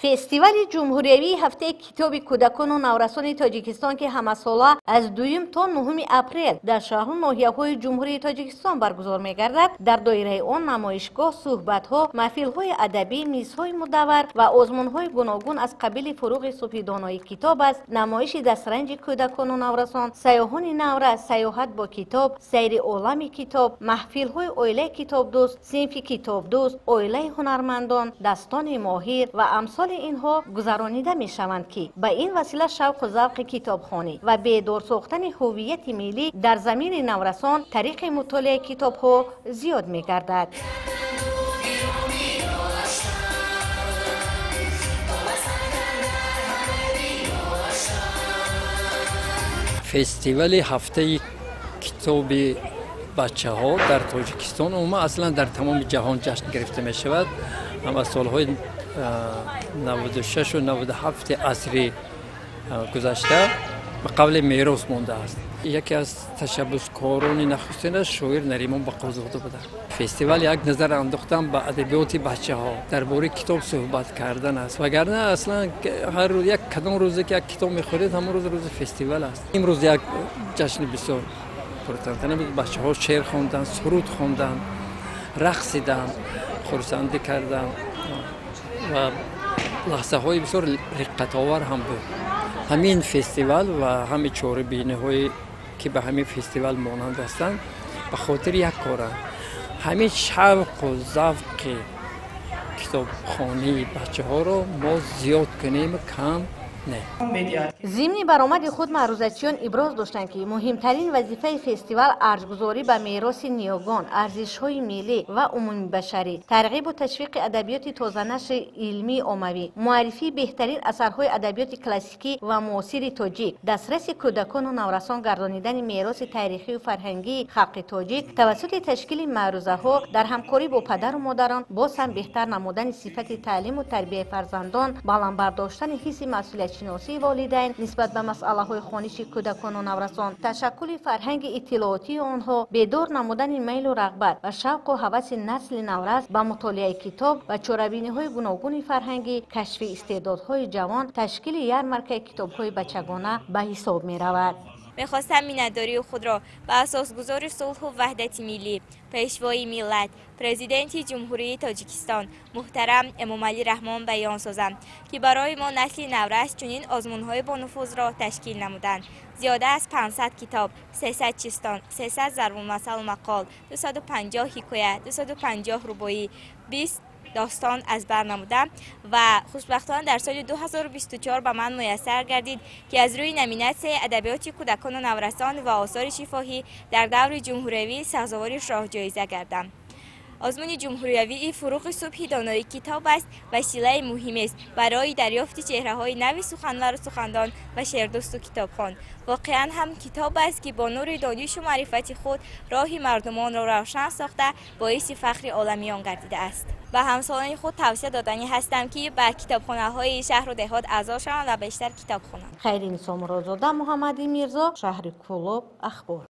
فستیوال جمهوریوی هفته کتاب کودکان و نورسان تاجیکستان که همساله از 2 تا 9 اپریل در شهر و ناحیه‌های جمهوری تاجیکستان برگزار می‌گردد، در دایره آن نمایشگاه، صحبت‌ها، محفل‌های ادبی، میزهای مدور و آزمون‌های گوناگون از قبیل فروغ صبح دانای کتاب است، نمایش دسترنج کودکان و نورسان، سیاحان نورس، سیاحت با کتاب، سیر عالم کتاب، محفل‌های عائله کتاب دوست، صنف کتاب دوست، عائله هنرمندان، دستان ماهر و امثال اینها گذرانیده می شوند که به این وسیله شوق و ذوق کتابخوانی و بیدار ساختن هویت ملی در زمین نورسان طریق مطالعه کتاب ها زیاد می گردد. فستیوال هفته کتاب بچه ها در تاجیکستان و اصلا در تمام جهان جشن گرفته می شود. اما سالهای 96 و 97 عصر گذشته به قبل میراث مانده است. یکی از تشبثکاران نخستین شاعر نریمان بقازاده بوده. فستیوال یک نظر انداختن به ادبیات بچه ها درباره کتاب صحبت کردن است، وگرنه اصلا هر روز یک کدام روزی که یک کتاب میخورید همون روز فستیوال است. امروز یک جشن بسیار پرتنطنه بود. بچه ها شعر خواندن، سرود خواندن، رقصیدن، خرسندی کردن و لحظه های بسیار رقت آور هم بود. همین فستیوال و همین چهار بینه هایی که به همین فستیوال مانند هستند به خاطر یک کار، همین شوق و ذوق کتاب خوانی بچه ها رو ما زیاد کنیم کم نه. ضمن برآمد خود معروضچیان ابراز داشتند که مهمترین وظیفه فستیوال ارزگذاری به میراث نیاگان، ارزش‌های ملی و عمومی بشری، ترغیب و تشویق ادبیات تازه‌نشر علمی عمومی، معرفی بهترین اثرهای ادبیات کلاسیکی و معاصر تاجیک، دسترس کودکان و نورسان گردانیدن میراث تاریخی و فرهنگی خلق تاجیک توسط تشکیل معروضه‌ها در همکاری با پدر و مادران، باز هم بهتر نمودن صفت تعلیم و تربیت فرزندان، بلند برداشتن حس مسئولیت شناسی والدین نسبت به مسئله‌های خوانش کودکان و نورسان، تشکل فرهنگ اطلاعاتی آنها، بیدار نمودن میل و رغبت و شوق و هوس نسل نورس به مطالعه کتاب و چاره‌بینی‌های گوناگون فرهنگی، کشف استعدادهای جوان، تشکیل یارمرکه کتاب‌های بچگانه به حساب می‌رود. می‌خواستم مینتداری خود را به اساسگذار صلح و وحدت ملی، پیشوای ملت، پرزیدنت جمهوری تاجیکستان محترم امامعلی رحمان بیان سازم که برای ما نسل نورس چنین آزمون‌های با نفوذ را تشکیل نمودند. زیاده از 500 کتاب، 300 چیستان، 300 ضرب المثل و مقال، 250 حکایت، 250 رباعی، 20 داستان از بر نمودم و خوشبختانه در سال 2024 به من میسر گردید که از روی نمینت ادبیات کودکان و نورسان و آثار شفاهی در دور جمهوریوی سزاوار شاه جایزه گردم. آزمون جمهوریوی فروغ صبح دانای کتاب است، وسیله مهمی است برای دریافت چهره‌های نو سخنور و سخندان و شعردوست و کتابخوان. واقعا هم کتاب است که با نور دانش و معرفت خود راه مردمان را روشن ساخته باعث فخر عالمیان گردیده است. به همسالان خود توصیه دادنی هستم که به کتابخانه‌های شهر و دهات اعضا شوند و بیشتر کتاب خوانند. خیرین سامرازاده، محمدی میرزا، شهر کولوب، اخبار.